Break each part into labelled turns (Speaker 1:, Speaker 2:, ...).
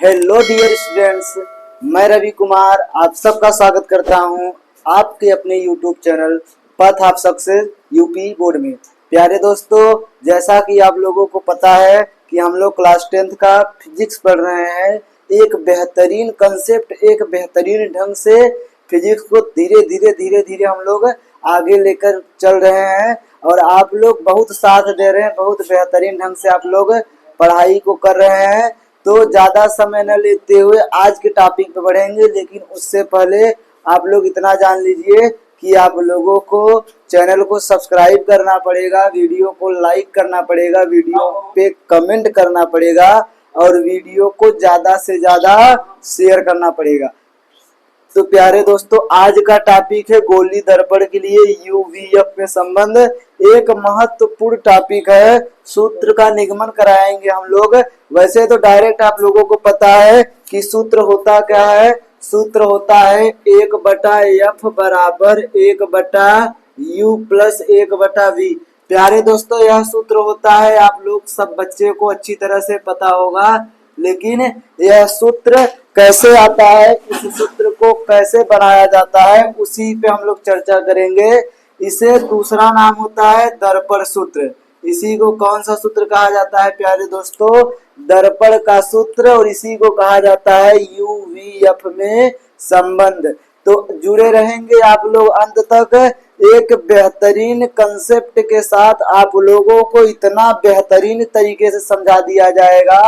Speaker 1: Hello dear students, मैं रवि कुमार आप सबका स्वागत करता हूं आपके अपने YouTube channel path of success UP board में। प्यारे दोस्तों, जैसा कि आप लोगों को पता है कि हम लोग क्लास 10th का फिजिक्स पढ़ रहे हैं। एक बेहतरीन कंसेप्ट, एक बेहतरीन ढंग से फिजिक्स को धीरे धीरे हम लोग आगे लेकर चल रहे हैं और आप लोग बहुत साथ दे रहे हैं। बहुत बेहतरीन ढंग से आप लोग पढ़ाई को कर रहे हैं। तो ज़्यादा समय न लेते हुए आज के टॉपिक पे बढ़ेंगे, लेकिन उससे पहले आप लोग इतना जान लीजिए कि आप लोगों को चैनल को सब्सक्राइब करना पड़ेगा, वीडियो को लाइक करना पड़ेगा, वीडियो पे कमेंट करना पड़ेगा और वीडियो को ज़्यादा से ज़्यादा शेयर करना पड़ेगा। तो प्यारे दोस्तों, आज का टॉपिक है गोली दर्पण के लिए यूवीएफ में संबंध। एक महत्वपूर्ण टॉपिक है, सूत्र का निगमन कराएंगे हम लोग। वैसे तो डायरेक्ट आप लोगों को पता है कि सूत्र होता क्या है। सूत्र होता है 1/F बराबर 1/U प्लस 1/V। प्यारे दोस्तों, यह सूत्र होता है, आप लोग सब बच्चे को अच्छी तरह से पता होगा, लेकिन यह सूत्र कैसे आता है, इस सूत्र को कैसे बनाया जाता है, उसी पे हम लोग चर्चा करेंगे। इसे दूसरा नाम होता है दर्पण सूत्र। इसी को कौन सा सूत्र कहा जाता है प्यारे दोस्तों? दर्पण का सूत्र। और इसी को कहा जाता है यूवीएफ में संबंध। तो जुड़े रहेंगे आप लोग अंत तक। एक बेहतरीन कंसेप्ट के साथ आप लोगों को इतना बेहतरीन तरीके से समझा दिया जाएगा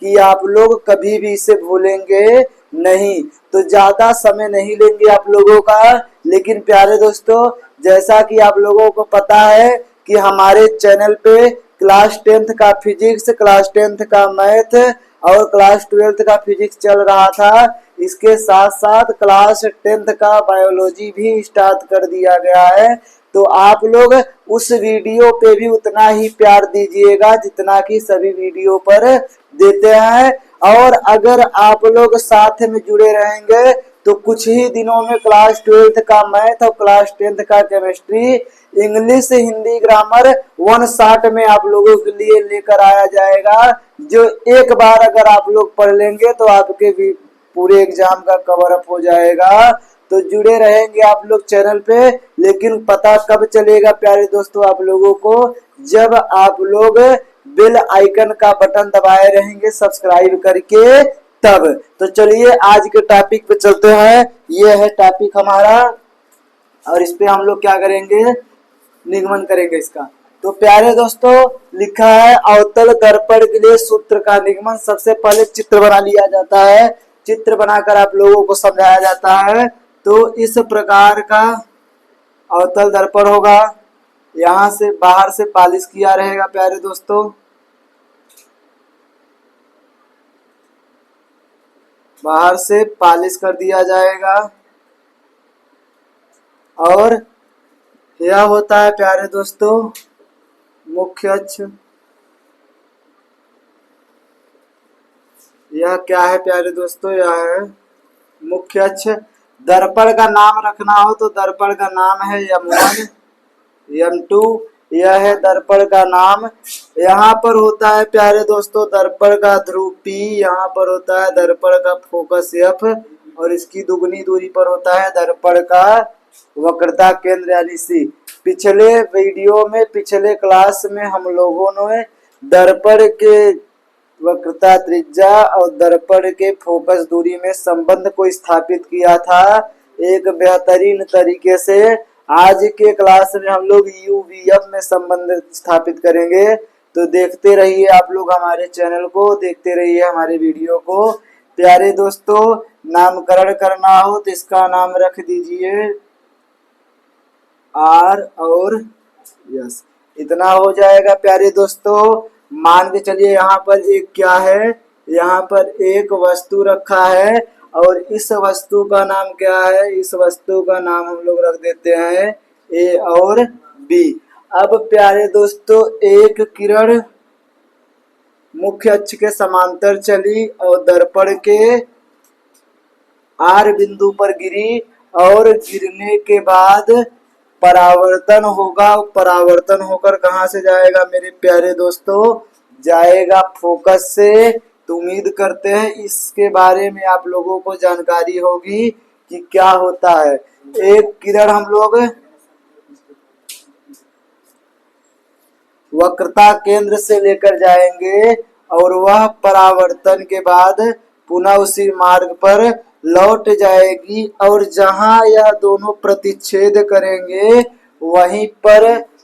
Speaker 1: कि आप लोग कभी भी इसे भूलेंगे नहीं। तो ज्यादा समय नहीं लेंगे आप लोगों का, लेकिन प्यारे दोस्तों, जैसा कि आप लोगों को पता है कि हमारे चैनल पे क्लास 10th का फिजिक्स, क्लास 10th का मैथ और क्लास 12th का फिजिक्स चल रहा था। इसके साथ साथ क्लास 10th का बायोलॉजी भी स्टार्ट कर दिया गया है। तो आप लोग उस वीडियो पे भी उतना ही प्यार दीजिएगा जितना कि सभी वीडियो पर देते हैं। और अगर आप लोग साथ में जुड़े रहेंगे तो कुछ ही दिनों में क्लास 12th का मैथ और क्लास 10th का chemistry, English, Hindi, grammar 1 shot में आप लोगों के लिए लेकर आया जाएगा, जो एक बार अगर आप लोग पढ़ लेंगे तो आपके भी पूरे एग्जाम का कवर अप हो जाएगा। तो जुड़े रहेंगे आप लोग चैनल पे, लेकिन पता कब चलेगा प्यारे दोस्तों आप लोगों को? जब आप लोग बेल आइकन का बटन दबाए रहेंगे सब्सक्राइब करके, तब। तो चलिए आज के टॉपिक पे चलते हैं। ये है टॉपिक हमारा और इस पे हम लोग क्या करेंगे, निगमन करेंगे इसका। तो प्यारे दोस्तों, लिखा है अवतल दर्पण के लिए सूत्र का निगमन। सबसे पहले चित्र बना लिया जाता है, चित्र बनाकर आप लोगों को समझाया जाता है। तो इस प्रकार का अवतल दर्पण होगा, यहाँ से बाहर से पॉलिश किया रहेगा प्यारे दोस्तों, बाहर से पॉलिश कर दिया जाएगा। और यह होता है प्यारे दोस्तों मुख्य अक्ष। यह क्या है प्यारे दोस्तों? यह है मुख्य अक्ष। दर्पण का नाम रखना हो तो दर्पण का नाम है M1, M2। यह है दर्पण का नाम। यहाँ पर होता है प्यारे दोस्तों दर्पण का ध्रुव P, यहाँ पर होता है दर्पण का फोकस F और इसकी दुगनी दूरी पर होता है दर्पण का वक्रता केंद्र यानी C। पिछले वीडियो में, पिछले क्लास में हम लोगों ने दर्पण के वक्रता त्रिज्या और दर्पण के फोकस दूरी में संबंध को स्थापित किया था एक बेहतरीन तरीके से। आज के क्लास में हम लोग यूवीएफ में संबंध स्थापित करेंगे। तो देखते रहिए आप लोग हमारे चैनल को, देखते रहिए हमारे वीडियो को। प्यारे दोस्तों, नामकरण करना हो तो इसका नाम रख दीजिए R और यस, इतना हो जाएगा प्यारे दोस्तों। मान के चलिए यहाँ पर एक क्या है, यहाँ पर एक वस्तु रखा है और इस वस्तु का नाम क्या है? इस वस्तु का नाम हम लोग रख देते हैं A और B। अब प्यारे दोस्तों, एक किरण मुख्य अक्ष के समांतर चली और दर्पण के R बिंदु पर गिरी और गिरने के बाद परावर्तन होगा। परावर्तन होकर कहाँ से जाएगा मेरे प्यारे दोस्तों? जाएगा फोकस से तो उम्मीद करते हैं इसके बारे में आप लोगों को जानकारी होगी कि क्या होता है। एक किरण हम लोग वक्रता केंद्र से लेकर जाएंगे और वह परावर्तन के बाद पुनः उसी मार्ग पर लौट जाएगी और जहां यह दोनों प्रतिच्छेद करेंगे वहीं पर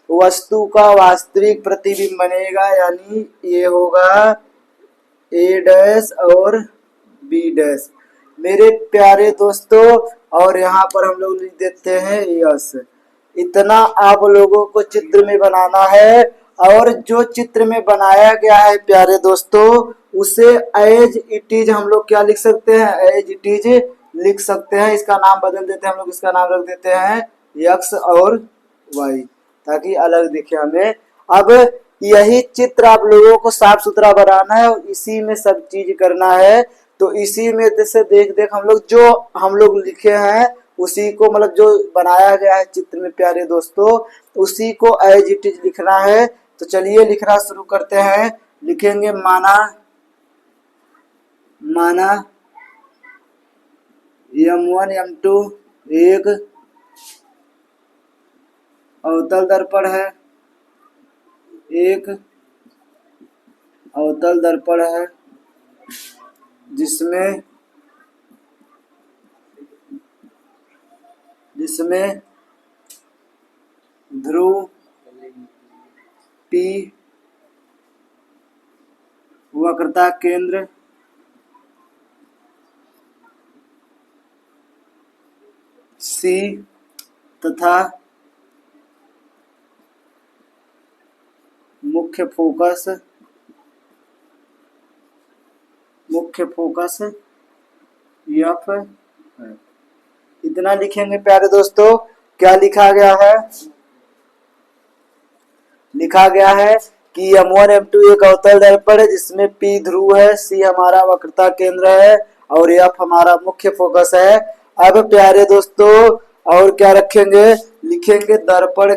Speaker 1: वस्तु का वास्तविक प्रतिबिंब बनेगा, यानी ये होगा ए डैश और बी डैश। मेरे प्यारे दोस्तों, और यहाँ पर हम लोग लिख देते हैं यस। इतना आप लोगों को चित्र में बनाना है और जो चित्र में बनाया गया है प्यारे दोस्तों उसे एज इट इज हम लोग क्या लिख सकते हैं, एज इट इज लिख सकते हैं। इसका नाम बदल देते हैं हम लोग, इसका नाम रख देते हैं एक्स और वाई, ताकि अलग दिखे हमें। अब यही चित्र आप लोगों को साफ सुथरा बनाना है और इसी में सब चीज करना है। तो इसी में से देख देख हम लोग जो हम लोग लिखे हैं उसी को, मतलब जो बनाया गया है चित्र में प्यारे दोस्तों, उसी को एज इट इज लिखना है। तो चलिए लिखना शुरू करते हैं। लिखेंगे माना M1 M2 एक अवतल दर्पण है, एक अवतल दर्पण है जिसमें ध्रुव P वक्रता केंद्र C तथा मुख्य फोकस F है। इतना लिखेंगे प्यारे दोस्तों। क्या लिखा गया है? लिखा गया है कि M1 M2 एक अवतल दर्पण है जिसमें P ध्रुव है, C हमारा वक्रता केंद्र है और F हमारा मुख्य फोकस है। अब प्यारे दोस्तों और क्या रखेंगे? लिखेंगे दर्पण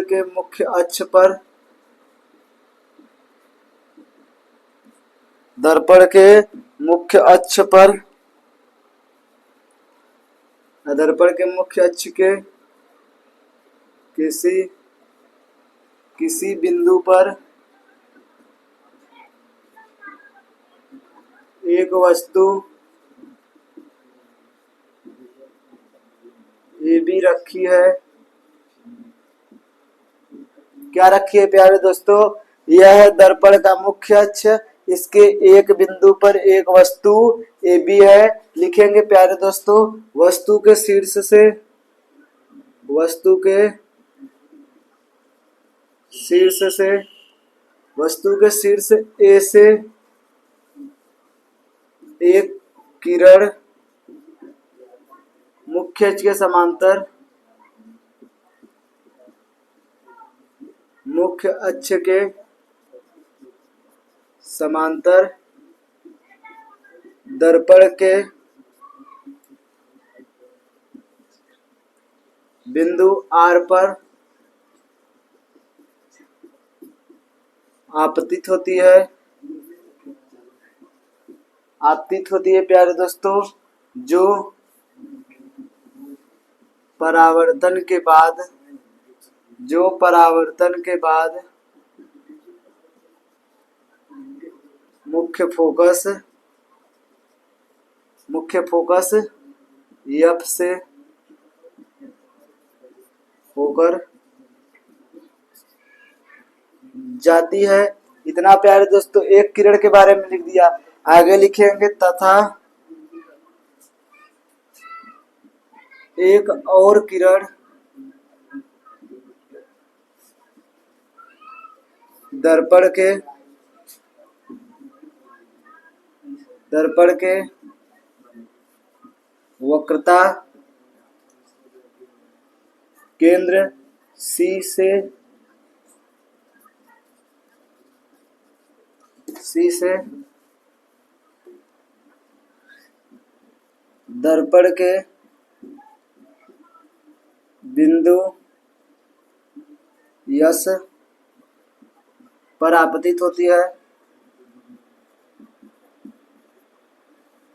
Speaker 1: के मुख्य अक्ष पर, दर्पण के मुख्य अक्ष के किसी बिंदु पर एक वस्तु AB रखी है। क्या रखी है प्यारे दोस्तों? यह है दर्पण का मुख्य अक्ष, इसके एक बिंदु पर एक वस्तु AB है। लिखेंगे प्यारे दोस्तों वस्तु के शीर्ष A से एक किरण मुख्य अक्ष के समांतर, मुख्य अक्ष के समांतर दर्पण के बिंदु R पर आपतित होती है प्यारे दोस्तों, जो परावर्तन के बाद मुख्य फोकस F से होकर जाती है। इतना प्यारे दोस्तों एक किरण के बारे में लिख दिया। आगे लिखेंगे तथा एक और किरण दर्पण के वक्रता केंद्र C से दर्पण के बिंदु S परावर्तित होती है,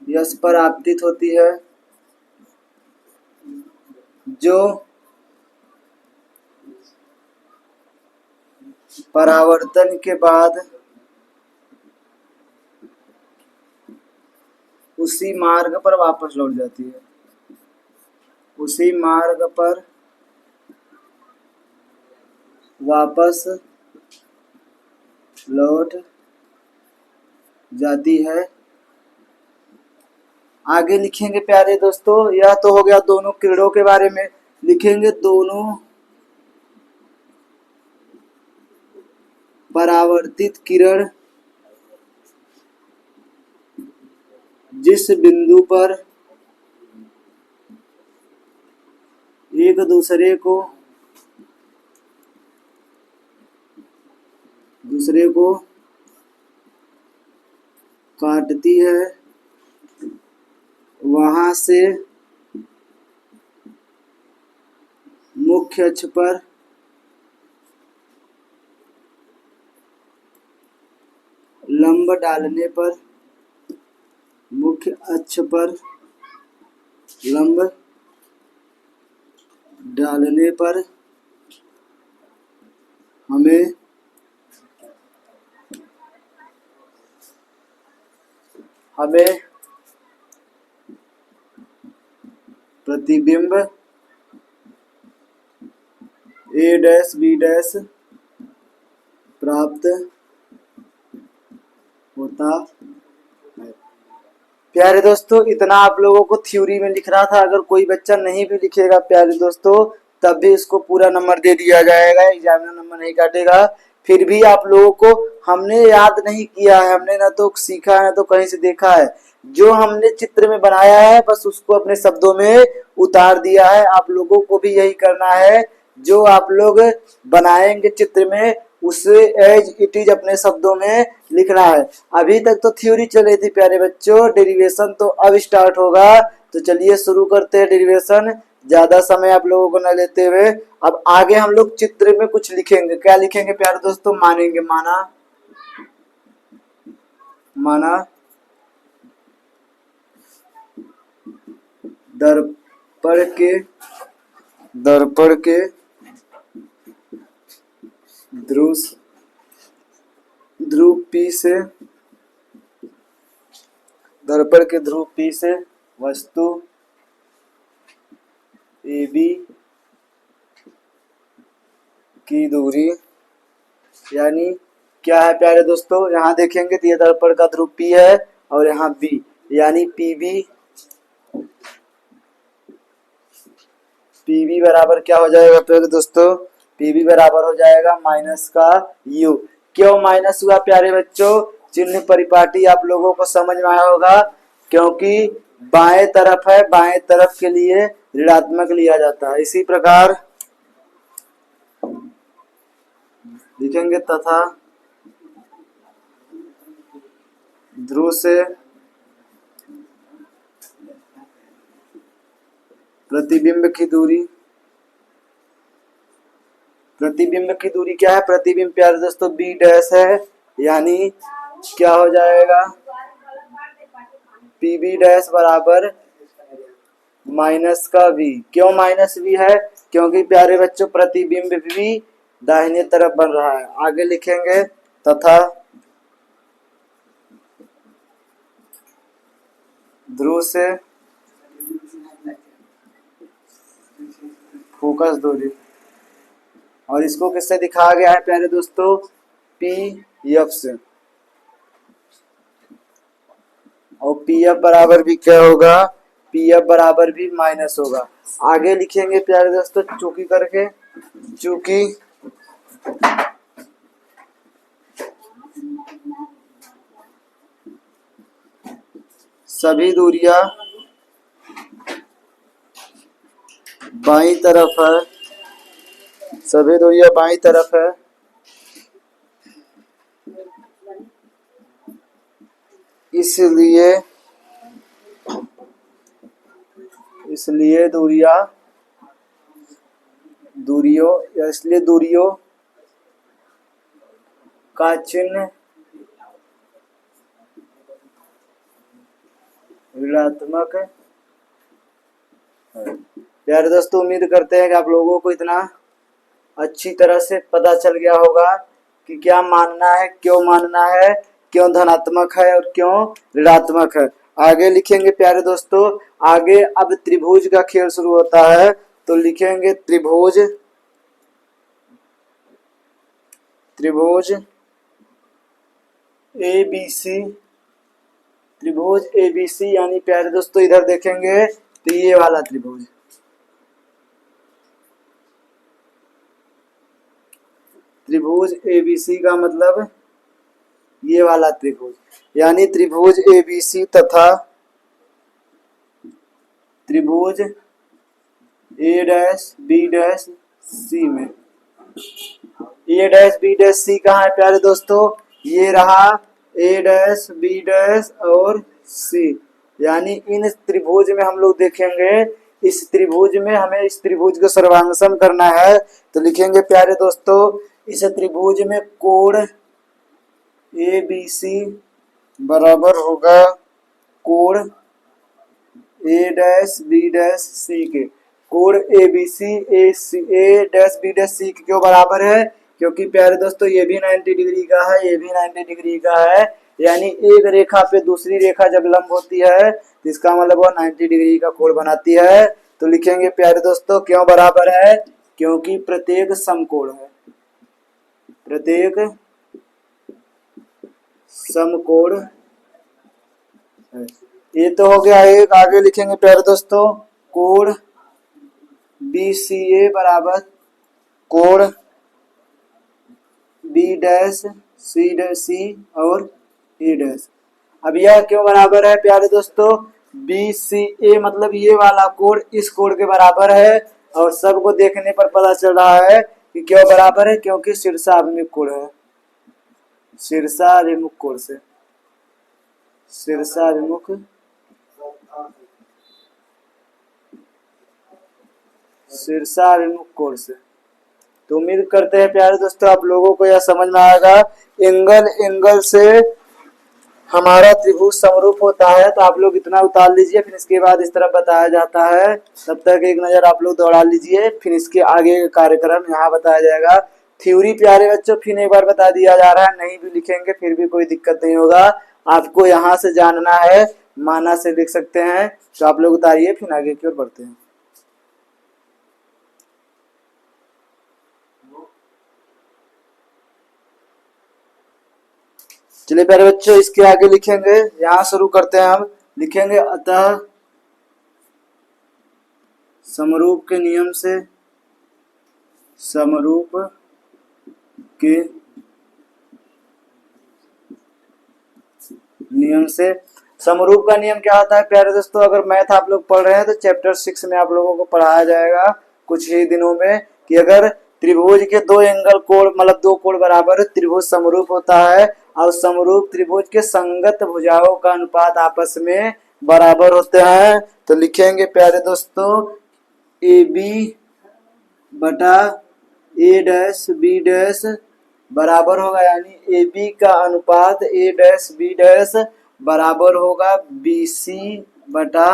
Speaker 1: यश परावर्तित होती है, जो परावर्तन के बाद उसी मार्ग पर वापस लौट जाती है, उसी मार्ग पर वापस लौट जाती है। आगे लिखेंगे प्यारे दोस्तों, यह तो हो गया दोनों किरणों के बारे में। लिखेंगे दोनों परावर्तित किरण जिस बिंदु पर एक दूसरे को काटती है, वहां से मुख्य अक्ष पर लंब डालने पर, मुख्य अक्ष पर लंब डालने पर हमें प्रतिबिंब A डैश B डैश प्राप्त होता है। प्यारे दोस्तों, इतना आप लोगों को थ्योरी में लिखना था। अगर कोई बच्चा नहीं भी लिखेगा प्यारे दोस्तों, तब भी इसको पूरा नंबर दे दिया जाएगा, एग्जामिनर नंबर नहीं काटेगा। फिर भी आप लोगों को हमने याद नहीं किया है, हमने ना तो सीखा है ना तो कहीं से देखा है। जो हमने चित्र में बनाया है बस उसको अपने शब्दों में उतार दिया है। आप लोगों को भी यही करना है, जो आप लोग बनाएंगे चित्र में उसे एज इट इज अपने शब्दों में लिखना है। अभी तक तो थ्योरी चल रही थी प्यारे बच्चों, डेरिवेशन तो अब स्टार्ट होगा। तो चलिए शुरू करते हैं डेरिवेशन, ज्यादा समय आप लोगों को न लेते हुए। अब आगे हम लोग चित्र में कुछ लिखेंगे। क्या लिखेंगे प्यारे दोस्तों? मानेंगे, माना दर्पण के ध्रुव P से, दर्पण के ध्रुव P से वस्तु AB की दूरी, यानी क्या है प्यारे दोस्तों? यहाँ देखेंगे तो ये दर्पण का ध्रुव P है और यहाँ B, यानी PB बराबर क्या हो जाएगा प्यारे दोस्तों? PB बराबर हो जाएगा माइनस का U। क्यों माइनस हुआ प्यारे बच्चों? चिन्ह परिपाटी आप लोगों को समझ में आया होगा, क्योंकि बाएं तरफ है, बाएं तरफ के लिए ऋणात्मक लिया जाता है। इसी प्रकार लिखेंगे तथा ध्रुव से प्रतिबिंब की दूरी, प्रतिबिंब की दूरी क्या है? प्रतिबिंब प्यारे दोस्तों B डैश है, यानी क्या हो जाएगा? PB डैश बराबर माइनस का V। क्यों माइनस V है? क्योंकि प्यारे बच्चों प्रतिबिंब भी दाहिने तरफ बन रहा है। आगे लिखेंगे तथा ध्रुव से फोकस दूरी, और इसको किससे दिखाया गया है प्यारे दोस्तों? PF से। और PF बराबर भी क्या होगा? PF बराबर भी माइनस होगा। आगे लिखेंगे प्यारे दोस्तों चूंकि करके, चूंकि सभी दूरियां बाईं तरफ है, सभी दूरियां बाईं तरफ है, इसलिए दूरियों का चिन्ह ऋणात्मक है। प्यारे दोस्तों, उम्मीद करते हैं कि आप लोगों को इतना अच्छी तरह से पता चल गया होगा कि क्या मानना है, क्यों मानना है, क्यों धनात्मक है और क्यों ऋणात्मक है। आगे लिखेंगे प्यारे दोस्तों, आगे अब त्रिभुज का खेल शुरू होता है। तो लिखेंगे त्रिभुज ए बी सी, त्रिभुज ए बी सी, यानी प्यारे दोस्तों इधर देखेंगे तो ये वाला त्रिभुज, त्रिभुज ए बी सी का मतलब ये वाला त्रिभुज, यानी त्रिभुज ए बी सी तथा त्रिभुज ए डैश बी डैश सी में, ए डैश बी डैश सी कहाँ है प्यारे दोस्तों, ये रहा ए डैश बी डैश और सी, यानी इन त्रिभुज में हम लोग देखेंगे, इस त्रिभुज में हमें इस त्रिभुज को सर्वांगसम करना है। तो लिखेंगे प्यारे दोस्तों, इस त्रिभुज में कोण ए बी सी बराबर होगा कोण A dash B dash C के। कोण A B C A dash B dash C के क्यों बराबर है, क्योंकि प्यारे दोस्तों ये भी 90 डिग्री का है, ये भी 90 डिग्री का है, यानी एक रेखा पे दूसरी रेखा जब लंब होती है तो इसका मतलब वो 90 डिग्री का कोण बनाती है। तो लिखेंगे प्यारे दोस्तों क्यों बराबर है, क्योंकि प्रत्येक समकोण है, प्रत्येक समकोण है। ये तो हो गया एक। आगे लिखेंगे प्यारे दोस्तों, कोण बी सी ए बराबर कोण बी डैश सी और ए डैश। अब यह क्यों बराबर है प्यारे दोस्तों, बी सी ए मतलब ये वाला कोण इस कोण के बराबर है, और सबको देखने पर पता चल रहा है कि क्यों बराबर है, क्योंकि शीर्षाभिमुख कोण है, शीर्षाभिमुख कोण से, शीर्षाभिमुख कोण से। तो उम्मीद करते हैं प्यारे दोस्तों आप लोगों को यह समझ में आएगा। एंगल से हमारा त्रिभुज समरूप होता है, तो आप लोग इतना उतार लीजिए, फिर इसके बाद इस तरह बताया जाता है। तब तक एक नज़र आप लोग दौड़ा लीजिए, फिर इसके आगे का कार्यक्रम यहाँ बताया जाएगा। थ्योरी प्यारे बच्चों फिर एक बार बता दिया जा रहा है, नहीं भी लिखेंगे फिर भी कोई दिक्कत नहीं होगा, आपको यहाँ से जानना है, माना से लिख सकते हैं। तो आप लोग उतारिए, फिर आगे की ओर बढ़ते हैं। चलिए प्यारे बच्चों, इसके आगे लिखेंगे, यहाँ शुरू करते हैं हम। लिखेंगे अतः समरूप के नियम से, समरूप के नियम से, समरूप का नियम क्या होता है प्यारे दोस्तों, अगर मैथ आप लोग पढ़ रहे हैं तो चैप्टर 6 में आप लोगों को पढ़ाया जाएगा कुछ ही दिनों में, कि अगर त्रिभुज के दो एंगल कोण मतलब दो कोण बराबर त्रिभुज समरूप होता है, और समरूप त्रिभुज के संगत भुजाओं का अनुपात आपस में बराबर होते हैं। तो लिखेंगे प्यारे दोस्तों, ए बी बटा ए डैश बी डैश बराबर होगा, यानी ए बी का अनुपात ए डैश बी डैश बराबर होगा बी सी बटा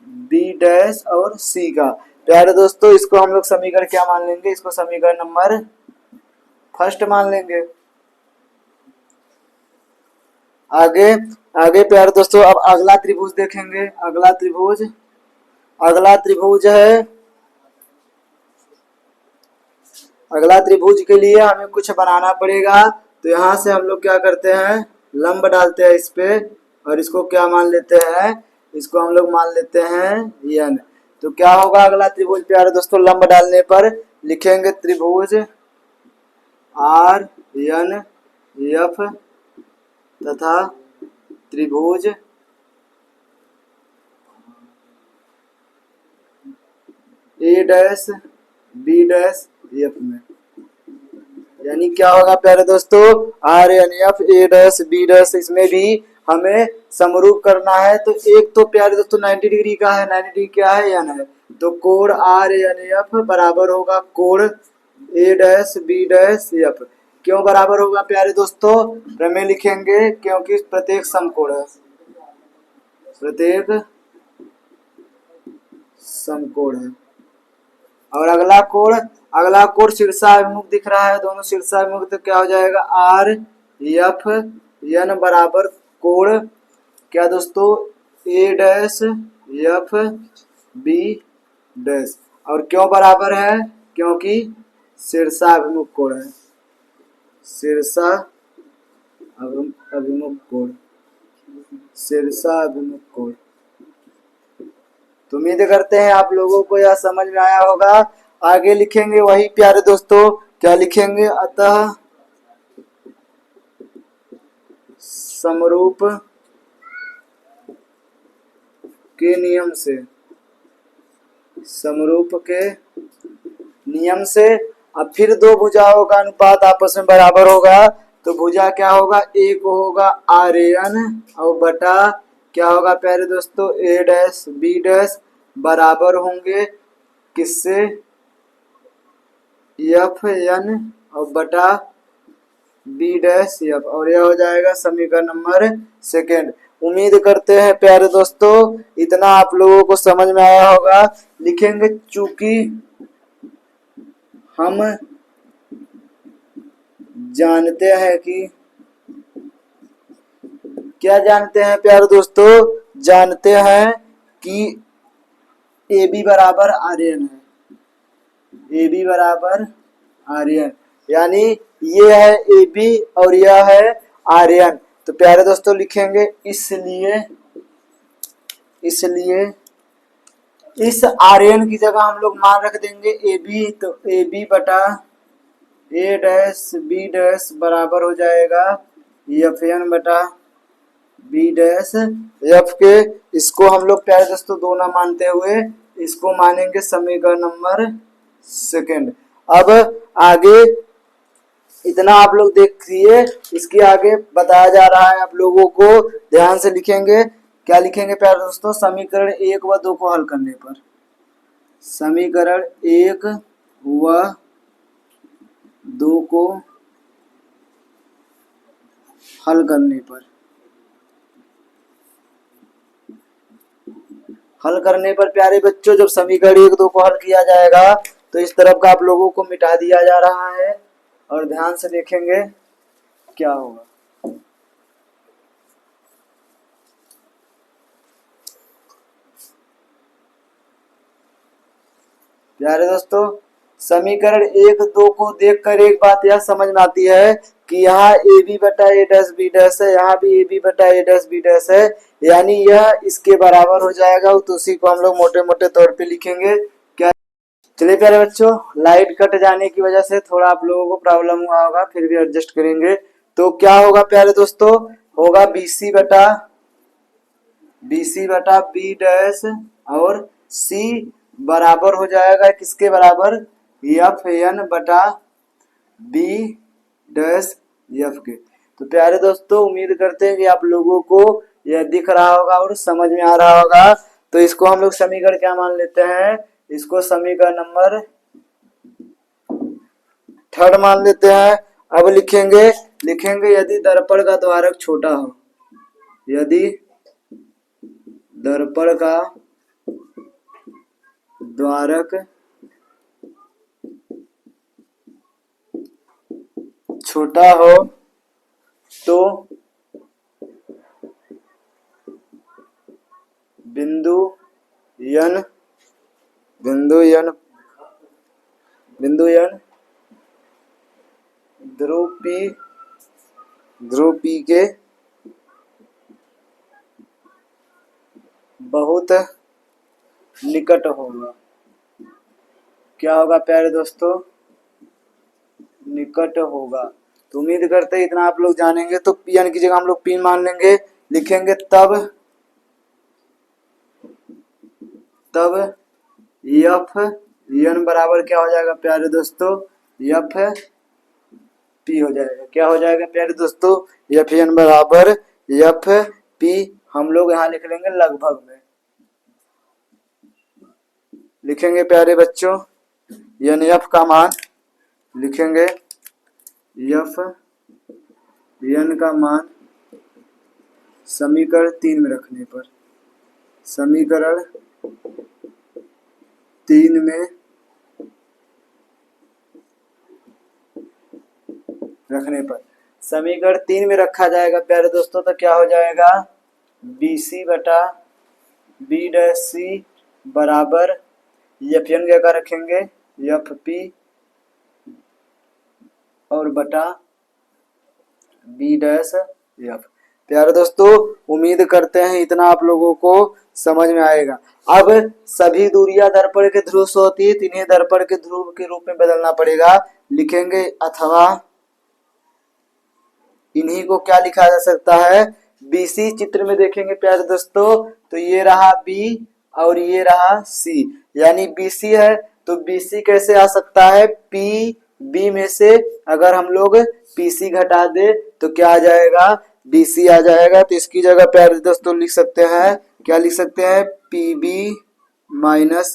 Speaker 1: बी डैश और सी का। प्यारे दोस्तों इसको हम लोग समीकरण क्या मान लेंगे, इसको समीकरण नंबर फर्स्ट मान लेंगे। आगे प्यारे दोस्तों अब अगला त्रिभुज देखेंगे। अगला त्रिभुज है, अगला त्रिभुज के लिए हमें कुछ बनाना पड़ेगा। तो यहाँ से हम लोग क्या करते हैं, लंब डालते हैं इस पे, और इसको क्या मान लेते हैं, इसको हम लोग मान लेते हैं एन। तो क्या होगा अगला त्रिभुज प्यारे दोस्तों, लंब डालने पर लिखेंगे त्रिभुज आर एन एफ तथा त्रिभुज A dash B dash F में, यानी क्या होगा प्यारे दोस्तों, R N F A dash B dash, इसमें भी हमें समरूप करना है। तो एक तो प्यारे दोस्तों 90 डिग्री का है, 90 डिग्री क्या है एन है, तो कोण आर एन एफ बराबर होगा कोण A dash B dash F. क्यों बराबर होगा प्यारे दोस्तों? प्रमेय लिखेंगे क्योंकि प्रत्येक समकोण है, प्रत्येक समकोण है। और अगला कोण शीर्षाभिमुख दिख रहा है, दोनों शीर्षाभिमुख, तो क्या हो जाएगा? आर एफ एन बराबर कोण क्या दोस्तों? ए डैश एफ बी डैश। और क्यों बराबर है? क्योंकि शीर्षाभिमुख कोण है, शीर्षा अभिमुख कोण, शीर्षाभिमुख कोण। तो उम्मीद करते हैं आप लोगों को यह समझ में आया होगा। आगे लिखेंगे वही प्यारे दोस्तों, क्या लिखेंगे? अतः समरूप के नियम से, समरूप के नियम से। अब फिर दो भुजाओं का अनुपात आपस में बराबर होगा, तो भुजा क्या होगा? एक होगा आर एन और बटा क्या होगा प्यारे दोस्तों? ए डैश बी डैश बराबर होंगे किससे? एफ एन और बटा बी डैश एफ। और यह हो जाएगा समीकरण नंबर सेकेंड। उम्मीद करते हैं प्यारे दोस्तों इतना आप लोगों को समझ में आया होगा। लिखेंगे चूंकि हम जानते हैं कि, क्या जानते हैं प्यारे दोस्तों? जानते हैं कि ए बी बराबर आर एन है, ए बी बराबर आर एन, यानी ये है ए बी और यह है आर एन। तो प्यारे दोस्तों लिखेंगे इसलिए इस आर एन की जगह हम लोग मान रख देंगे ए बी, तो ए बी बटा ए डैश बी डैश बराबर हो जाएगा एफ एन बटा बी डैश एफ के। इसको हम लोग प्यारे दोस्तों दो ना मानते हुए इसको मानेंगे समीकरण नंबर सेकेंड। अब आगे इतना आप लोग देखिए, इसके आगे बताया जा रहा है आप लोगों को, ध्यान से लिखेंगे। क्या लिखेंगे प्यारे दोस्तों? समीकरण 1 व 2 को हल करने पर, समीकरण 1 व 2 को हल करने पर, हल करने पर प्यारे बच्चों जब समीकरण 1 2 को हल किया जाएगा तो इस तरफ का आप लोगों को मिटा दिया जा रहा है और ध्यान से देखेंगे क्या होगा। प्यारे दोस्तों समीकरण 1 2 को देखकर एक बात यह समझ में आती है कि यहाँ ए बी बटा ए डैश बी डैश है, यहाँ भी ए बी बटा ए डैश बी डैश है, यानी यह इसके बराबर हो जाएगा। तो उसी को हम लोग मोटे मोटे तौर पे लिखेंगे। क्या? चलिए प्यारे बच्चों, लाइट कट जाने की वजह से थोड़ा आप लोगों को प्रॉब्लम हुआ होगा, फिर भी एडजस्ट करेंगे। तो क्या होगा प्यारे दोस्तों? होगा बी सी बटा बी डैश और सी बराबर हो जाएगा किसके बराबर? एफ एन बटा बी डैश एफ के। तो प्यारे दोस्तों उम्मीद करते हैं कि आप लोगों को यह दिख रहा होगा और समझ में आ रहा होगा। तो इसको हम लोग समीकरण क्या मान लेते हैं? इसको समीकरण नंबर थर्ड मान लेते हैं। अब लिखेंगे यदि दर्पण का द्वारक छोटा हो, यदि दर्पण का द्वारक छोटा हो तो बिंदु यन ध्रुव P के बहुत निकट होगा। क्या होगा प्यारे दोस्तों? निकट होगा। तो उम्मीद करते हैं इतना आप लोग जानेंगे। तो Pn की जगह हम लोग P मान लेंगे, लिखेंगे तब एफ एन बराबर क्या हो जाएगा प्यारे दोस्तों? एफ पी हो जाएगा। क्या हो जाएगा प्यारे दोस्तों? एफ एन बराबर एफ पी। हम लोग यहाँ लिख लेंगे लगभग में, लिखेंगे प्यारे बच्चों एन एफ का मान लिखेंगे एफ एन का मान समीकरण 3 में रखने पर, समीकरण 3 में रखने पर, समीकरण 3 में रखा जाएगा प्यारे दोस्तों, तो क्या हो जाएगा, बी सी बटा बी डैश सी बराबर एफ एन क्या रखेंगे, एफ पी और बटा बी डैश एफ। प्यारे दोस्तों उम्मीद करते हैं इतना आप लोगों को समझ में आएगा। अब सभी दूरियां दर्पण के ध्रुव से होती है, तो इन्हें दर्पण के ध्रुव के रूप में बदलना पड़ेगा। लिखेंगे अथवा इन्हीं को क्या लिखा जा सकता है, बीसी चित्र में देखेंगे प्यारे दोस्तों, तो ये रहा बी और ये रहा सी, यानी बीसी है तो बीसी कैसे आ सकता है, पी बी में से अगर हम लोग पीसी घटा दे तो क्या आ जाएगा, बीसी आ जाएगा। तो इसकी जगह प्यारे दोस्तों लिख सकते हैं, क्या लिख सकते हैं, पीबी माइनस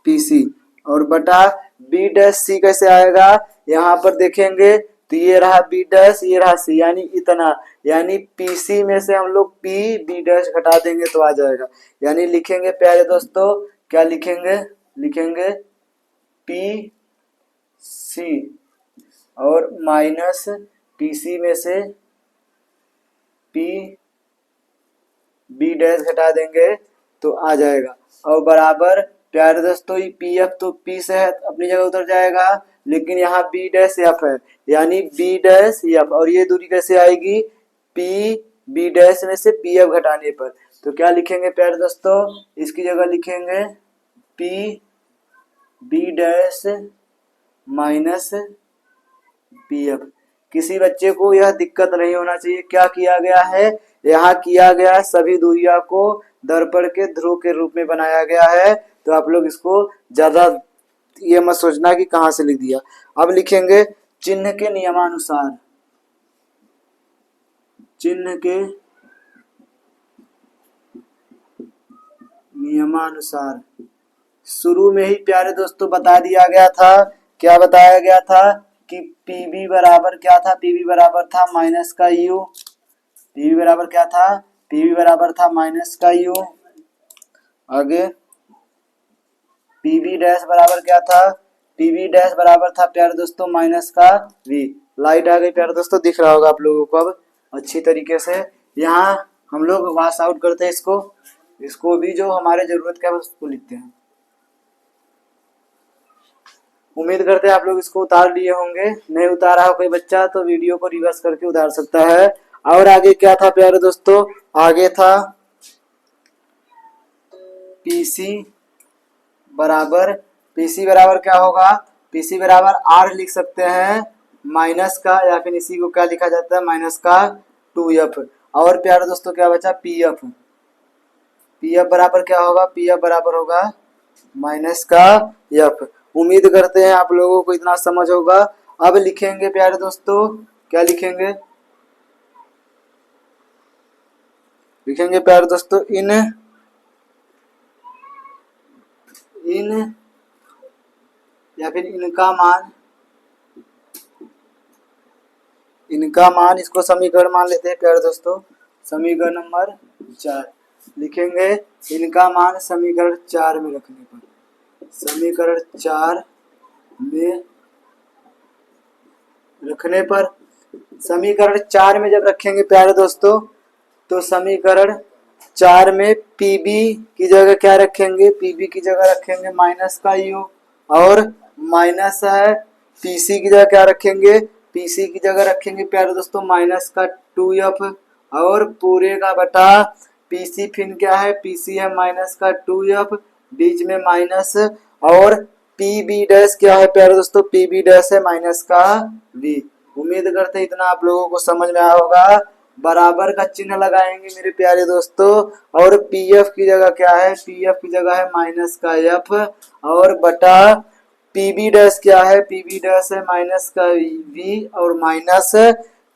Speaker 1: पीसी और बटा बी डैश सी कैसे आएगा, यहाँ पर देखेंगे तो ये रहा बी डैश, ये रहा सी, यानी इतना, यानी पीसी में से हम लोग पी बी डैश घटा देंगे तो आ जाएगा। यानी लिखेंगे प्यारे दोस्तों, क्या लिखेंगे, लिखेंगे पी सी और माइनस पीसी में से पी बी डैश घटा देंगे तो आ जाएगा, और बराबर प्यारे दोस्तों ये पी एफ तो पी से है अपनी जगह उतर जाएगा, लेकिन यहाँ बी डैश एफ है, यानी बी डैश एफ, और ये दूरी कैसे आएगी, पी बी डैश में से पी एफ घटाने पर, तो क्या लिखेंगे प्यारे दोस्तों, इसकी जगह लिखेंगे P B dash minus P F. किसी बच्चे को यह दिक्कत नहीं होना चाहिए, क्या किया गया है, यहाँ किया गया सभी दूरियां को दर्पण के ध्रुव के रूप में बनाया गया है, तो आप लोग इसको ज्यादा ये मत सोचना कि कहाँ से लिख दिया। अब लिखेंगे चिन्ह के नियमानुसार, चिन्ह के नियमानुसार शुरू में ही प्यारे दोस्तों बता दिया गया था, क्या बताया गया था कि पीबी बराबर क्या था, पीबी बराबर था माइनस का यू, पीबी बराबर क्या था, पीबी बराबर था माइनस का यू। आगे पीबी डैश बराबर क्या था, पीबी डैश बराबर था प्यारे दोस्तों माइनस का वी। लाइट आ गई प्यारे दोस्तों, दिख रहा होगा आप लोगों को अब अच्छी तरीके से। यहाँ हम लोग वाश आउट करते हैं इसको भी जो हमारे जरूरत का है उसको लिखते हैं। उम्मीद करते हैं आप लोग इसको उतार लिए होंगे, नहीं उतारा हो कोई बच्चा तो वीडियो को रिवर्स करके उतार सकता है। और आगे क्या था प्यारे दोस्तों, आगे था पीसी बराबर क्या होगा, पीसी बराबर आर लिख सकते हैं माइनस का, या फिर इसी को क्या लिखा जाता है माइनस का 2f। और प्यारे दोस्तों क्या बचा, पीएफ बराबर क्या होगा, पीएफ बराबर होगा माइनस का एफ। उम्मीद करते हैं आप लोगों को इतना समझ होगा। अब लिखेंगे प्यारे दोस्तों, क्या लिखेंगे, लिखेंगे प्यारे दोस्तों इन या फिर इनका मान इसको समीकरण मान लेते हैं प्यारे दोस्तों, समीकरण नंबर 4 लिखेंगे, इनका मान समीकरण 4 में रखने पर, समीकरण 4 में रखने पर, समीकरण 4 में जब रखेंगे प्यारे दोस्तों, तो समीकरण 4 में पीबी की जगह क्या रखेंगे, पीबी की जगह रखेंगे माइनस का यू, और माइनस है पीसी की जगह क्या रखेंगे, पीसी की जगह रखेंगे प्यारे दोस्तों माइनस का 2f, और पूरे का बटा पीसी फिर क्या है, पीसी है माइनस का 2f, बीच में माइनस, और पीबी डैश क्या है प्यारे दोस्तों, पीबी डैश है माइनस का वी। उम्मीद करते हैं इतना आप लोगों को समझ में आया होगा। बराबर का चिन्ह लगाएंगे मेरे प्यारे दोस्तों, और पीएफ की जगह क्या है, पीएफ की जगह है माइनस का एफ, और बटा पीबी डैश क्या है, पीबी डैश है माइनस का वी, और माइनस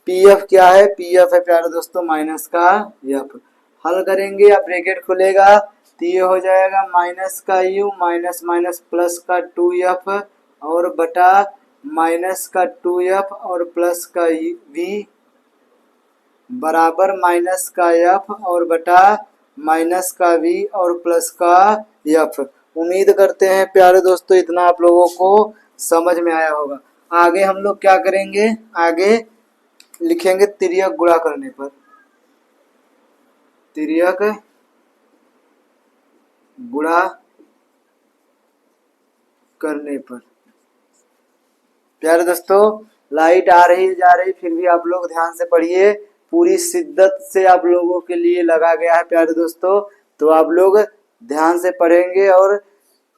Speaker 1: पीएफ क्या है, पीएफ है प्यारे दोस्तों माइनस का एफ। हल करेंगे या ब्रैकेट खुलेगा तो ये हो जाएगा माइनस का यू माइनस माइनस प्लस का 2f, और बटा माइनस का 2f और प्लस का v बराबर माइनस का f और बटा माइनस का v और प्लस का f। उम्मीद करते हैं प्यारे दोस्तों इतना आप लोगों को समझ में आया होगा। आगे हम लोग क्या करेंगे, आगे लिखेंगे तिर्यक गुणा करने पर। तिर्यक गुणा करने पर। प्यारे दोस्तों लाइट आ रही जा रही, फिर भी आप लोग ध्यान से पढ़िए, पूरी शिद्दत से आप लोगों के लिए लगा गया है प्यारे दोस्तों। तो आप लोग ध्यान से पढ़ेंगे और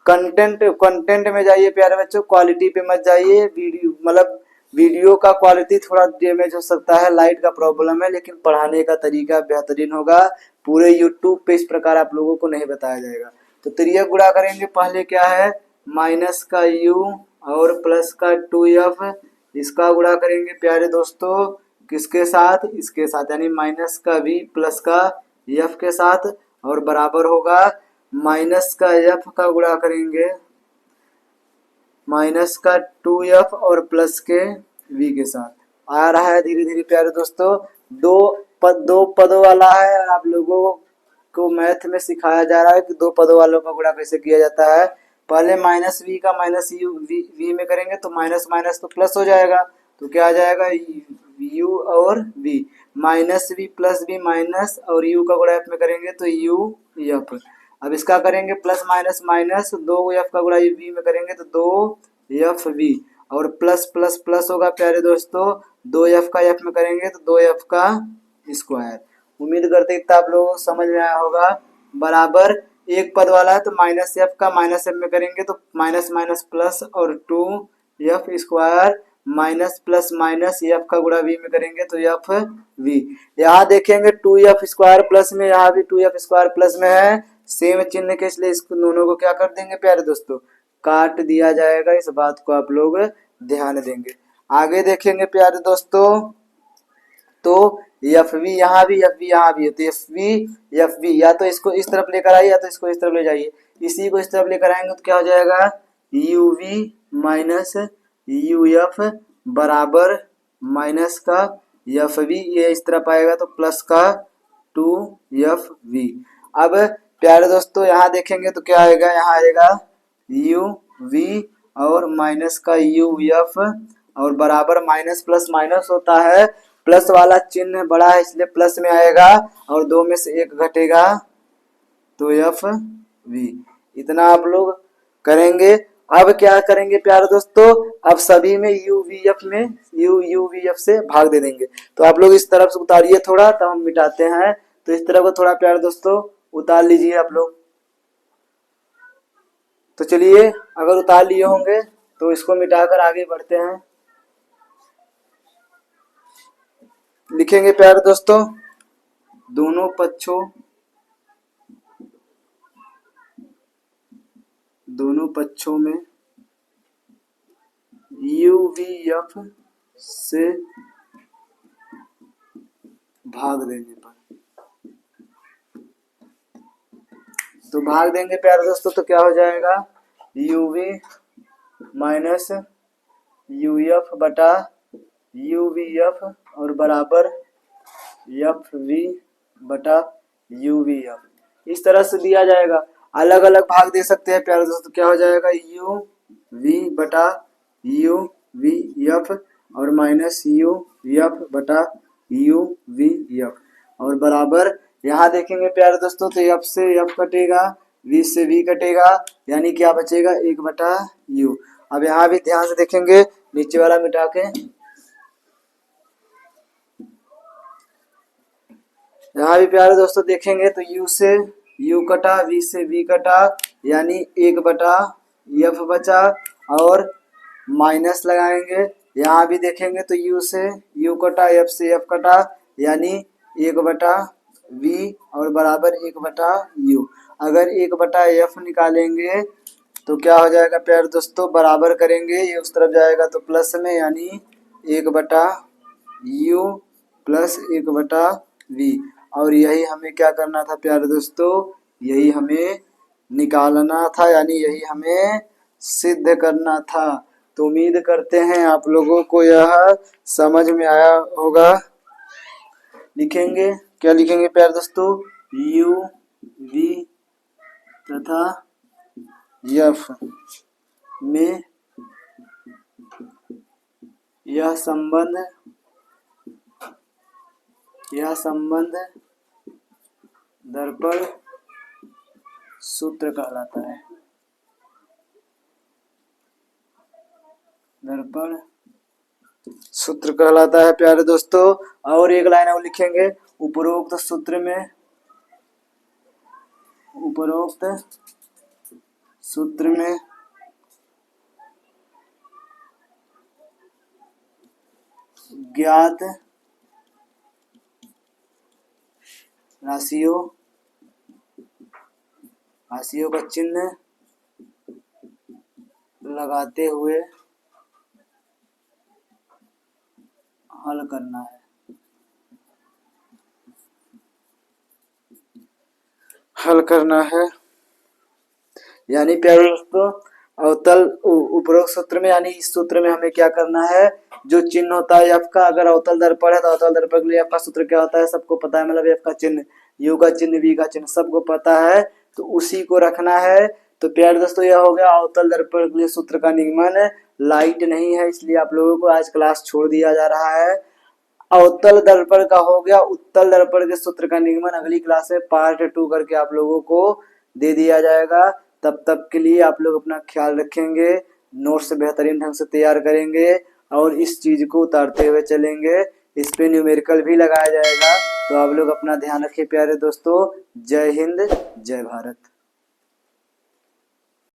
Speaker 1: कंटेंट में जाइए प्यारे बच्चों, क्वालिटी पे मत जाइए। वीडियो का क्वालिटी थोड़ा डैमेज हो सकता है, लाइट का प्रॉब्लम है, लेकिन पढ़ाने का तरीका बेहतरीन होगा। पूरे यूट्यूब पे इस प्रकार आप लोगों को नहीं बताया जाएगा। तो तिर्यक गुणा करेंगे, पहले क्या है माइनस का u और प्लस का 2f, इसका गुणा करेंगे प्यारे दोस्तों किसके साथ, इसके साथ, यानी माइनस का v प्लस का f के साथ, और बराबर होगा माइनस का f का गुणा करेंगे माइनस का 2f और प्लस के v के साथ। आ रहा है धीरे धीरे प्यारे दोस्तों, दो पदों वाला है और आप लोगों को मैथ में सिखाया जा रहा है कि दो पदों वालों का गुणा कैसे किया जाता है। पहले माइनस v का माइनस यू v में करेंगे तो माइनस माइनस तो प्लस हो जाएगा, तो क्या आ जाएगा u और v, minus v plus v minus, और u का गुणा f में करेंगे तो u f। अब इसका करेंगे प्लस माइनस माइनस, दो f का गुणा v में करेंगे तो दो f v, और प्लस प्लस प्लस होगा प्यारे दोस्तों, दो f का f में करेंगे तो दो f का स्क्वायर। उम्मीद करते इतना आप लोगों को समझ में आया होगा। बराबर एक पद वाला है तो माइनस एफ का माइनस एफ में करेंगे तो माइनस माइनस प्लस, और 2f square minus plus minus F का गुणा v में करेंगे तो एफ v। यहाँ देखेंगे 2f स्क्वायर प्लस में, यहाँ भी 2f स्क्वायर प्लस में है, सेम चिन्ह के, इसलिए इस दोनों को क्या कर देंगे प्यारे दोस्तों, काट दिया जाएगा। इस बात को आप लोग ध्यान देंगे। आगे देखेंगे प्यारे दोस्तों, तो एफ वी यहाँ भी, एफ वी यहाँ भी है, तो एफ वी या तो इसको इस तरफ लेकर आइए या तो इसको इस तरफ ले जाइए। इसी को इस तरफ लेकर आएंगे तो क्या हो जाएगा U V minus U F बराबर माइनस का एफ वी, ये इस तरफ आएगा तो प्लस का 2f v। अब प्यारे दोस्तों यहाँ देखेंगे तो क्या आएगा, यहाँ आएगा यू वी और माइनस का यू एफ, और बराबर माइनस प्लस माइनस होता है, प्लस वाला चिन्ह बड़ा है इसलिए प्लस में आएगा, और दो में से एक घटेगा तो एफ वी। इतना आप लोग करेंगे। अब क्या करेंगे प्यारे दोस्तों, अब सभी में यू वी एफ से भाग दे देंगे। तो आप लोग इस तरफ से उतारिए थोड़ा, तब हम मिटाते हैं। तो इस तरफ को थोड़ा प्यारे दोस्तों उतार लीजिए आप लोग। तो चलिए अगर उतार लिए होंगे तो इसको मिटाकर आगे बढ़ते हैं। लिखेंगे प्यारे दोस्तों, दोनों पक्षों में यू वी एफ से भाग देने पर, तो भाग देंगे प्यारे दोस्तों तो क्या हो जाएगा U V minus U F बटा यू वी एफ, और बराबर एफ वी बटा यू वी एफ। इस तरह से दिया जाएगा। अलग अलग भाग दे सकते हैं प्यारे दोस्तों, क्या हो जाएगा यू वी बटा यू वी एफ और माइनस यू एफ बटा यू वी एफ, और बराबर यहाँ देखेंगे प्यारे दोस्तों तो एफ से एफ कटेगा, वी से वी कटेगा, यानी क्या बचेगा एक बटा यू। अब यहाँ भी ध्यान से देखेंगे, नीचे वाला मिटा के, यहाँ भी प्यारे दोस्तों देखेंगे तो u से u कटा, v से v कटा, यानी एक बटा f बचा, और माइनस लगाएंगे। यहाँ भी देखेंगे तो u से u कटा, f से f कटा, यानी एक बटा v और बराबर एक बटा u। अगर एक बटा f निकालेंगे तो क्या हो जाएगा प्यारे दोस्तों, बराबर करेंगे, ये उस तरफ जाएगा तो प्लस में, यानी एक बटा u प्लस एक बटा v। और यही हमें क्या करना था प्यारे दोस्तों, यही हमें निकालना था, यानी यही हमें सिद्ध करना था। तो उम्मीद करते हैं आप लोगों को यह समझ में आया होगा। लिखेंगे, क्या लिखेंगे प्यारे दोस्तों, यू वी तथा एफ में यह संबंध दर्पण सूत्र कहलाता है। दर्पण सूत्र कहलाता है प्यारे दोस्तों। और एक लाइन और लिखेंगे, उपरोक्त सूत्र में ज्ञात राशियों का चिन्ह लगाते हुए हल करना है। यानी प्यारे दोस्तों, अवतल उपरोक्त सूत्र में, यानी इस सूत्र में हमें क्या करना है, जो चिन्ह होता है एफ का, अगर अवतल दर्पण है तो अवतल दर्पण के लिए एफ का सूत्र क्या होता है सबको पता है, मतलब एफ का चिन्ह, यू का चिन्ह, वी का चिन्ह सबको पता है, तो उसी को रखना है। तो प्यारे दोस्तों, यह हो गया अवतल दर्पण के लिए सूत्र का निगमन। लाइट नहीं है इसलिए आप लोगों को आज क्लास छोड़ दिया जा रहा है। अवतल दर्पण का हो गया, उत्तल दर्पण के सूत्र का निगमन अगली क्लास में पार्ट 2 करके आप लोगों को दे दिया जाएगा। तब तक के लिए आप लोग अपना ख्याल रखेंगे, नोट्स बेहतरीन ढंग से तैयार करेंगे और इस चीज को उतारते हुए चलेंगे। इस पे न्यूमेरिकल भी लगाया जाएगा। तो आप लोग अपना ध्यान रखिए प्यारे दोस्तों। जय हिंद, जय भारत।